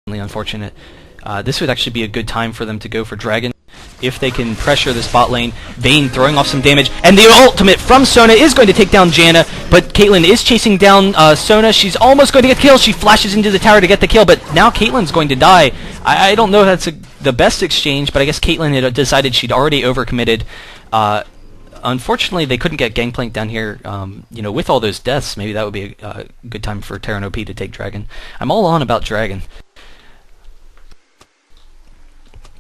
unfortunate. This would actually be a good time for them to go for Dragon if they can pressure this bot lane. Vayne throwing off some damage, and the ultimate from Sona is going to take down Janna, but Caitlyn is chasing down Sona. She's almost going to get the kill. She flashes into the tower to get the kill, but now Caitlyn's going to die. I don't know if that's the best exchange, but I guess Caitlyn had decided she'd already overcommitted. Unfortunately, they couldn't get Gangplank down here. With all those deaths, maybe that would be a good time for Terran OP to take Dragon. I'm all on about Dragon.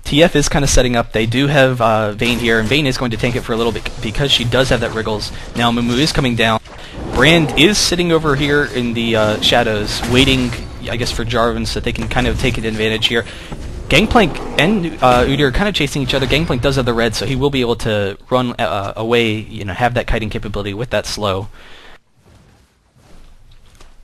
TF is kind of setting up. They do have Vayne here, and Vayne is going to tank it for a little bit because she does have that Wriggles. Now Mumu is coming down. Brand is sitting over here in the shadows, waiting, I guess, for Jarvan so that they can kind of take an advantage here. Gangplank and Udyr are kind of chasing each other. Gangplank does have the red, so he will be able to run away, have that kiting capability with that slow.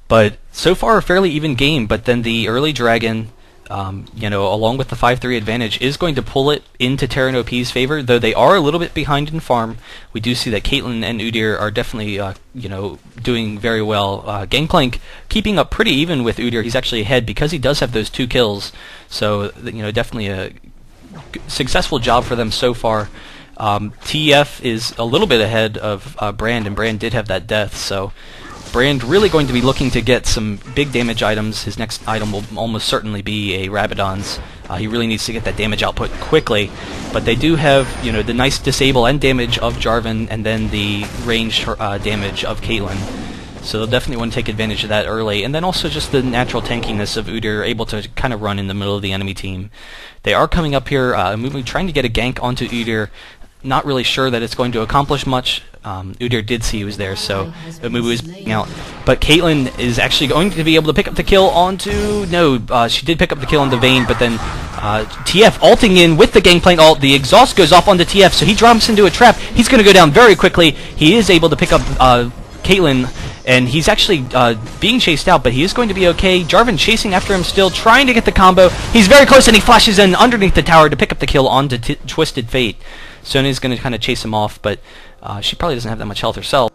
But so far, a fairly even game, but then the early Dragon, along with the 5-3 advantage, is going to pull it into Terran OP's favor, though they are a little bit behind in farm. We do see that Caitlyn and Udyr are definitely, doing very well. Gangplank keeping up pretty even with Udyr. He's actually ahead because he does have those 2 kills, so, definitely a successful job for them so far. TF is a little bit ahead of Brand, and Brand did have that death, so Brand really going to be looking to get some big damage items. His next item will almost certainly be a Rabadon's. He really needs to get that damage output quickly, but they do have the nice disable and damage of Jarvan, and then the ranged damage of Caitlyn. So they'll definitely want to take advantage of that early, and then also just the natural tankiness of Udyr, able to kind of run in the middle of the enemy team. They are coming up here, trying to get a gank onto Udyr. Not really sure that it's going to accomplish much. Udyr did see he was there, so Mumu is picking out. But Caitlyn is actually going to be able to pick up the kill onto... No, she did pick up the kill onto Vayne, but then TF ulting in with the Gangplank ult. The exhaust goes off onto TF, so he drops into a trap. He's going to go down very quickly. He is able to pick up Caitlyn, and he's actually being chased out, but he is going to be okay. Jarvan chasing after him still, trying to get the combo. He's very close, and he flashes in underneath the tower to pick up the kill onto Twisted Fate. Sona's going to kind of chase him off, but she probably doesn't have that much health herself.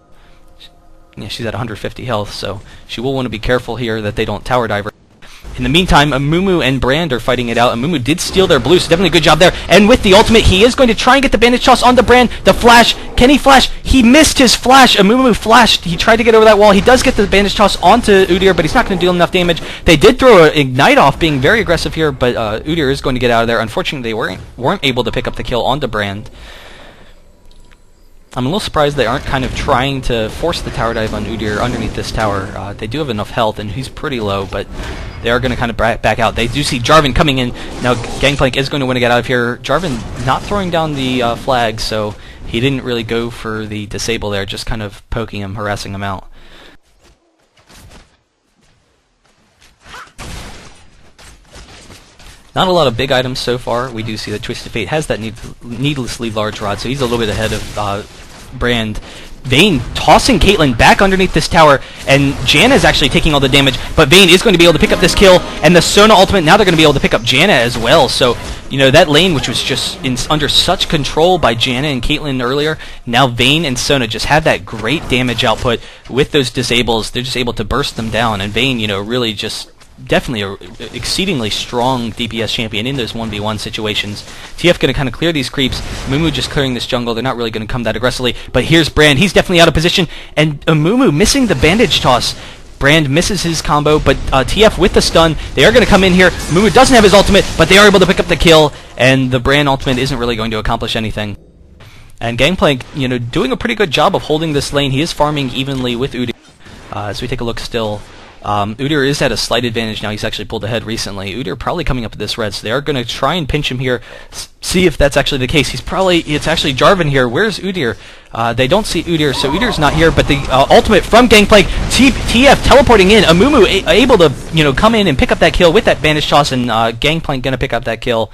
Yeah, she's at 150 health, so she will want to be careful here that they don't tower dive her. In the meantime, Mumu and Brand are fighting it out, and Mumu did steal their blue, so definitely a good job there. And with the ultimate, he is going to try and get the bandage toss onto Brand. The flash, can he flash? He missed his flash. Mumu flashed. He tried to get over that wall. He does get the bandage toss onto Udyr, but he's not going to deal enough damage. They did throw an ignite off, being very aggressive here, but Udyr is going to get out of there. Unfortunately, they weren't able to pick up the kill onto Brand. I'm a little surprised they aren't kind of trying to force the tower dive on Udyr underneath this tower. They do have enough health, and he's pretty low, but they are going to kind of back out. They do see Jarvan coming in. Now Gangplank is going to want to get out of here. Jarvan not throwing down the flag, so he didn't really go for the disable there, just kind of poking him, harassing him out. Not a lot of big items so far. We do see that Twisted Fate has that needlessly large rod, so he's a little bit ahead of Brand. Vayne tossing Caitlyn back underneath this tower, and Janna is actually taking all the damage, but Vayne is going to be able to pick up this kill, and the Sona ultimate, now they're going to be able to pick up Janna as well. So, that lane, which was just under such control by Janna and Caitlyn earlier, now Vayne and Sona just have that great damage output with those disables. They're just able to burst them down, and Vayne, really just definitely a exceedingly strong DPS champion in those 1v1 situations. TF going to kind of clear these creeps. Mumu just clearing this jungle. They're not really going to come that aggressively. But here's Brand. He's definitely out of position. And Mumu missing the bandage toss. Brand misses his combo, but TF with the stun. They are going to come in here. Mumu doesn't have his ultimate, but they are able to pick up the kill. And the Brand ultimate isn't really going to accomplish anything. And Gangplank, doing a pretty good job of holding this lane. He is farming evenly with Udyr. As we take a look still, Udyr is at a slight advantage now. He's actually pulled ahead recently. Udyr probably coming up with this red, so they are going to try and pinch him here, see if that's actually the case. It's actually Jarvan here. Where's Udyr? They don't see Udyr, so Udyr's not here, but the ultimate from Gangplank, TF teleporting in, Mumu able to, come in and pick up that kill with that bandage toss, and Gangplank going to pick up that kill.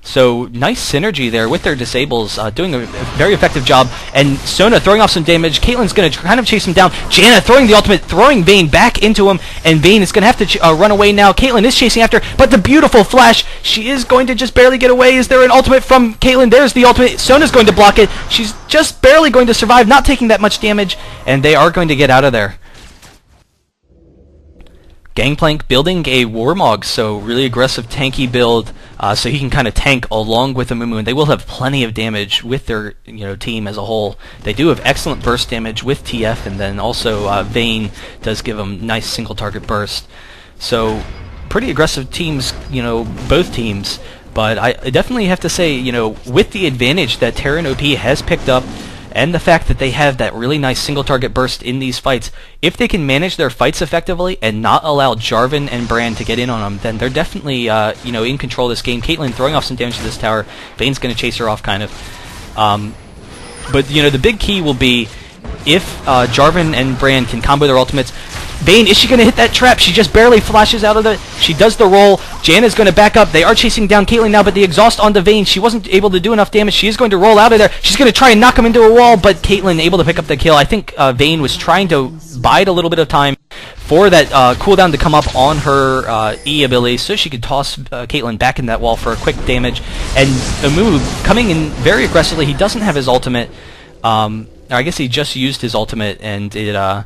So nice synergy there with their disables, doing a very effective job. And Sona throwing off some damage. Caitlyn's going to kind of chase him down. Janna throwing the ultimate, throwing Vayne back into him, and Vayne is going to have to run away now. Caitlyn is chasing after, but the beautiful flash, she is going to just barely get away. Is there an ultimate from Caitlyn? There's the ultimate. Sona's going to block it. She's just barely going to survive, not taking that much damage, and they are going to get out of there. Gangplank building a Warmog, so really aggressive tanky build, so he can kind of tank along with Amumu, and they will have plenty of damage with their team as a whole. They do have excellent burst damage with TF, and then also Vayne does give them nice single target burst. So pretty aggressive teams, both teams. But I definitely have to say, with the advantage that Terran OP has picked up, and the fact that they have that really nice single target burst in these fights, if they can manage their fights effectively and not allow Jarvan and Brand to get in on them, then they're definitely in control of this game. Caitlyn throwing off some damage to this tower. Vayne's going to chase her off kind of. But the big key will be if Jarvan and Brand can combo their ultimates. Vayne, is she going to hit that trap? She just barely flashes out of it. She does the roll. Janna's going to back up. They are chasing down Caitlyn now, but the exhaust onto Vayne. She wasn't able to do enough damage. She is going to roll out of there. She's going to try and knock him into a wall, but Caitlyn able to pick up the kill. I think Vayne was trying to bide a little bit of time for that cooldown to come up on her E ability so she could toss Caitlyn back in that wall for a quick damage. And Amumu coming in very aggressively. He doesn't have his ultimate. I guess he just used his ultimate, and it...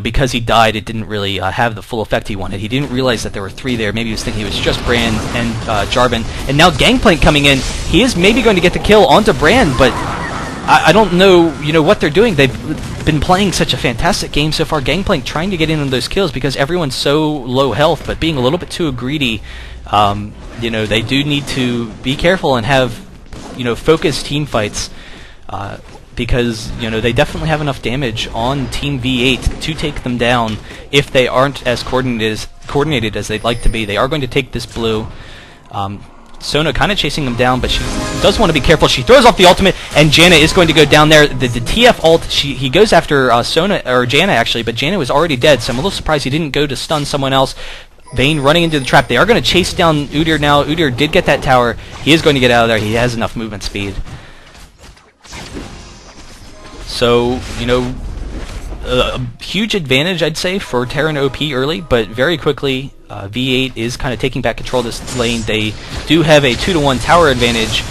because he died, it didn't really have the full effect he wanted. He didn't realize that there were 3 there. Maybe he was thinking it was just Brand and Jarvan. And now Gangplank coming in. He is maybe going to get the kill onto Brand, but I don't know, what they're doing. They've been playing such a fantastic game so far. Gangplank trying to get in on those kills because everyone's so low health, but being a little bit too greedy. They do need to be careful and have, focused team fights. Because they definitely have enough damage on Team V8 to take them down if they aren't as coordinated as they'd like to be. They are going to take this blue. Sona kind of chasing them down, but she does want to be careful. She throws off the ultimate, and Janna is going to go down there. The TF ult, he goes after Sona or Janna actually, but Janna was already dead, so I'm a little surprised he didn't go to stun someone else. Vayne running into the trap. They are going to chase down Udyr now. Udyr did get that tower. He is going to get out of there. He has enough movement speed. So, a huge advantage, I'd say, for Terran OP early, but very quickly, V8 is kind of taking back control of this lane. They do have a 2-to-1 tower advantage,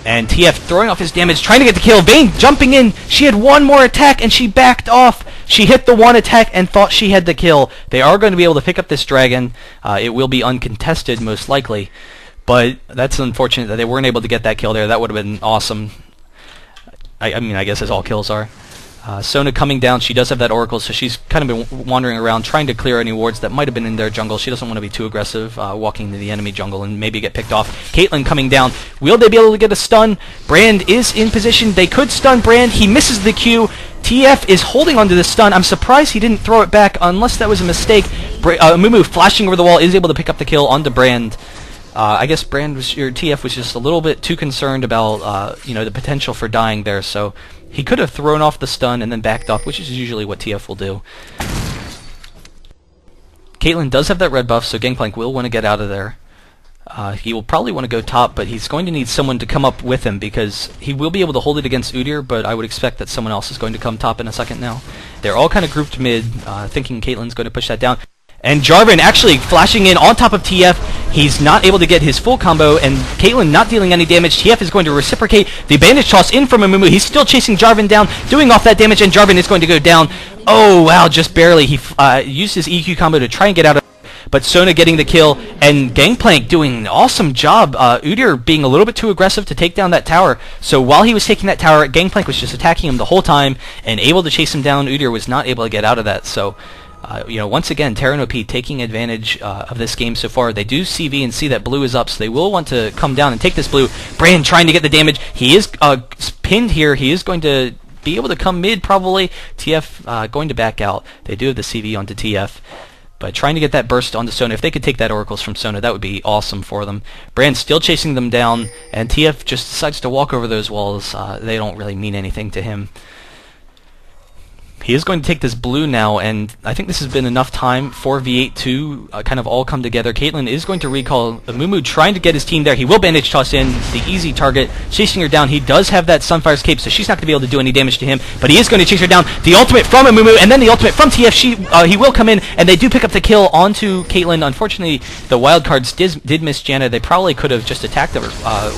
and TF throwing off his damage, trying to get the kill. Vayne jumping in. She had one more attack, and she backed off. She hit the one attack and thought she had the kill. They are going to be able to pick up this dragon. It will be uncontested, most likely, but that's unfortunate that they weren't able to get that kill there. That would have been awesome. I guess as all kills are. Sona coming down. She does have that Oracle, so she's kind of been wandering around trying to clear any wards that might have been in their jungle. She doesn't want to be too aggressive walking into the enemy jungle and maybe get picked off. Caitlyn coming down. Will they be able to get a stun? Brand is in position. They could stun Brand. He misses the Q. TF is holding onto the stun. I'm surprised he didn't throw it back unless that was a mistake. Mumu flashing over the wall is able to pick up the kill onto Brand. I guess TF was just a little bit too concerned about the potential for dying there, so he could have thrown off the stun and then backed off, which is usually what TF will do. Caitlyn does have that red buff, so Gangplank will want to get out of there. He will probably want to go top, but he's going to need someone to come up with him because he will be able to hold it against Udyr, but I would expect that someone else is going to come top in a second now. They're all kind of grouped mid, thinking Caitlyn's going to push that down. And Jarvan actually flashing in on top of TF. He's not able to get his full combo, and Caitlyn not dealing any damage. TF is going to reciprocate the bandage toss in from Amumu. He's still chasing Jarvan down, doing off that damage, and Jarvan is going to go down. Oh, wow, just barely. He used his EQ combo to try and get out of it, but Sona getting the kill, and Gangplank doing an awesome job. Udyr being a little bit too aggressive to take down that tower. So while he was taking that tower, Gangplank was just attacking him the whole time and able to chase him down. Udyr was not able to get out of that, so... once again, Terran OP taking advantage of this game so far. They do CV and see that blue is up, so they will want to come down and take this blue. Brand trying to get the damage. He is pinned here. He is going to be able to come mid, probably. TF going to back out. They do have the CV onto TF, but trying to get that burst onto Sona. If they could take that Oracles from Sona, that would be awesome for them. Brand still chasing them down, and TF just decides to walk over those walls. They don't really mean anything to him. He is going to take this blue now, and I think this has been enough time for V8 to kind of all come together. Caitlyn is going to recall Amumu trying to get his team there. He will bandage toss in the easy target, chasing her down. He does have that Sunfire's cape, so she's not going to be able to do any damage to him, but he is going to chase her down. The ultimate from Amumu, and then the ultimate from TF. He will come in, and they do pick up the kill onto Caitlyn. Unfortunately, the wildcards did miss Janna. They probably could have just attacked her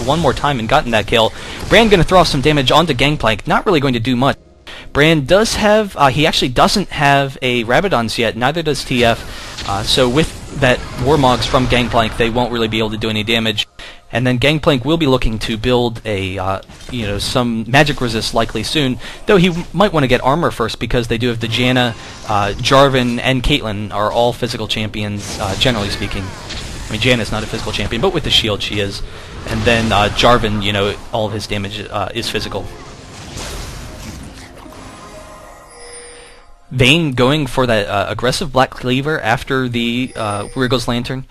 one more time and gotten that kill. Brand going to throw off some damage onto Gangplank. Not really going to do much. Brand does have, he actually doesn't have a Rabadons yet, neither does TF, so with that Warmogs from Gangplank, they won't really be able to do any damage. And then Gangplank will be looking to build a, some magic resist likely soon, though he might want to get armor first because they do have the Janna, Jarvan, and Caitlyn are all physical champions, generally speaking. I mean, Janna's not a physical champion, but with the shield she is. And then Jarvan, all of his damage is physical. Vayne going for that aggressive Black Cleaver after the Wriggle's Lantern.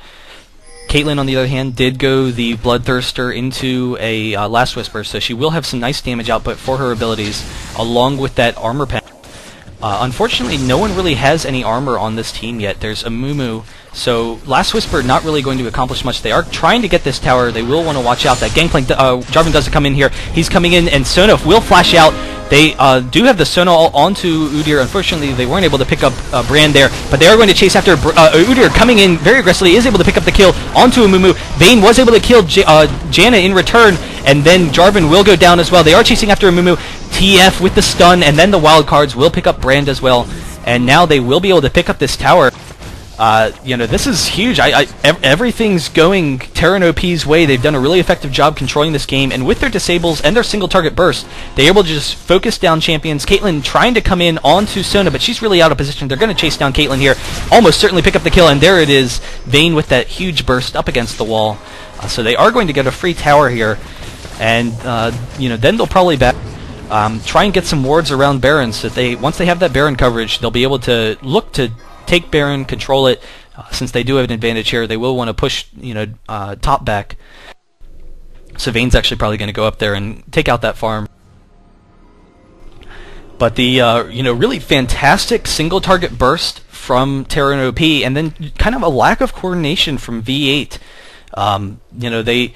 Caitlyn, on the other hand, did go the Bloodthirster into a Last Whisper, so she will have some nice damage output for her abilities, along with that armor pen. Unfortunately, no one really has any armor on this team yet. There's a Mumu, so Last Whisper not really going to accomplish much. They are trying to get this tower. They will want to watch out. That Gangplank, Jarvan doesn't come in here. He's coming in, and Sonoff will flash out. They do have the Sona onto Udyr. Unfortunately, they weren't able to pick up Brand there, but they are going to chase after Udyr, coming in very aggressively, is able to pick up the kill onto a Mumu. Vayne was able to kill Janna in return, and then Jarvan will go down as well. They are chasing after a Mumu. TF with the stun, and then the wild cards will pick up Brand as well, and now they will be able to pick up this tower. This is huge. Everything's going Terran OP's way. They've done a really effective job controlling this game, and with their disables and their single target burst, they're able to just focus down champions. Caitlyn trying to come in onto Sona, but she's really out of position. They're going to chase down Caitlyn here, almost certainly pick up the kill, and there it is. Vayne with that huge burst up against the wall. So they are going to get a free tower here, and then they'll probably try and get some wards around Baron, so that once they have that Baron coverage, they'll be able to look to take Baron, control it. Since they do have an advantage here, they will want to push, top back. So Vayne's actually probably going to go up there and take out that farm. But the really fantastic single target burst from Terran OP, and then kind of a lack of coordination from V8. They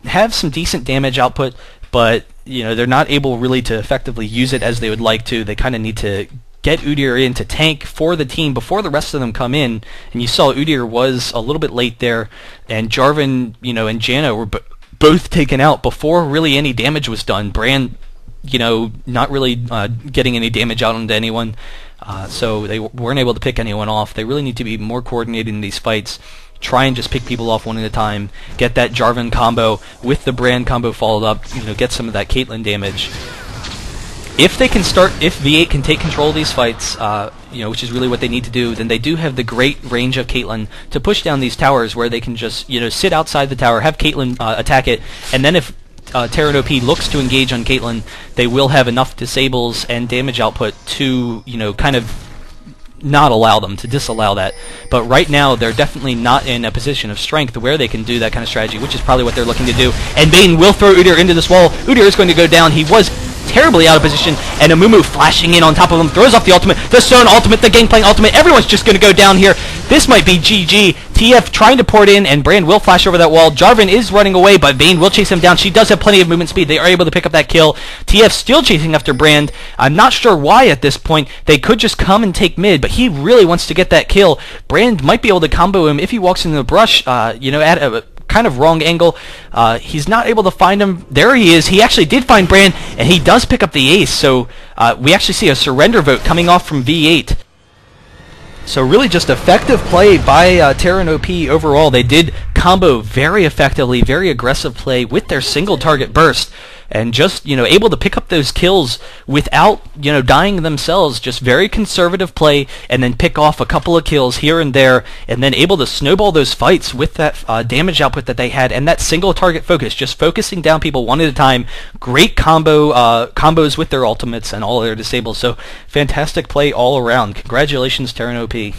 have some decent damage output, but they're not able really to effectively use it as they would like to. They kind of need to get Udyr in to tank for the team before the rest of them come in, and you saw Udyr was a little bit late there, and Jarvan, and Janna were both taken out before really any damage was done. Brand, not really getting any damage out onto anyone, so they weren't able to pick anyone off. They really need to be more coordinated in these fights. Try and just pick people off one at a time, get that Jarvan combo with the Brand combo followed up, get some of that Caitlyn damage. If V8 can take control of these fights, which is really what they need to do, then they do have the great range of Caitlyn to push down these towers where they can just, sit outside the tower, have Caitlyn attack it, and then if Terran OP looks to engage on Caitlyn, they will have enough disables and damage output to, kind of not allow them, to disallow that. But right now, they're definitely not in a position of strength where they can do that kind of strategy, which is probably what they're looking to do. And Vayne will throw Udyr into this wall. Udyr is going to go down. He was terribly out of position, and a Mumu flashing in on top of him, throws off the ultimate, the Stone ultimate, the Gangplank ultimate. Everyone's just going to go down here. This might be GG. TF trying to port in, and Brand will flash over that wall. Jarvan is running away, but Vayne will chase him down. She does have plenty of movement speed. They are able to pick up that kill. TF still chasing after Brand. I'm not sure why at this point. They could just come and take mid, but he really wants to get that kill. Brand might be able to combo him if he walks into the brush, at a kind of wrong angle. He's not able to find him. There he is. He actually did find Brand, and he does pick up the ace. So we actually see a surrender vote coming off from V8. So really just effective play by Terran OP overall. They did combo very effectively, very aggressive play with their single target burst, and just, able to pick up those kills without, dying themselves. Just very conservative play, and then pick off a couple of kills here and there, and then able to snowball those fights with that damage output that they had, and that single target focus, just focusing down people one at a time. Great combos with their ultimates and all their disables. So fantastic play all around. Congratulations, Terran OP.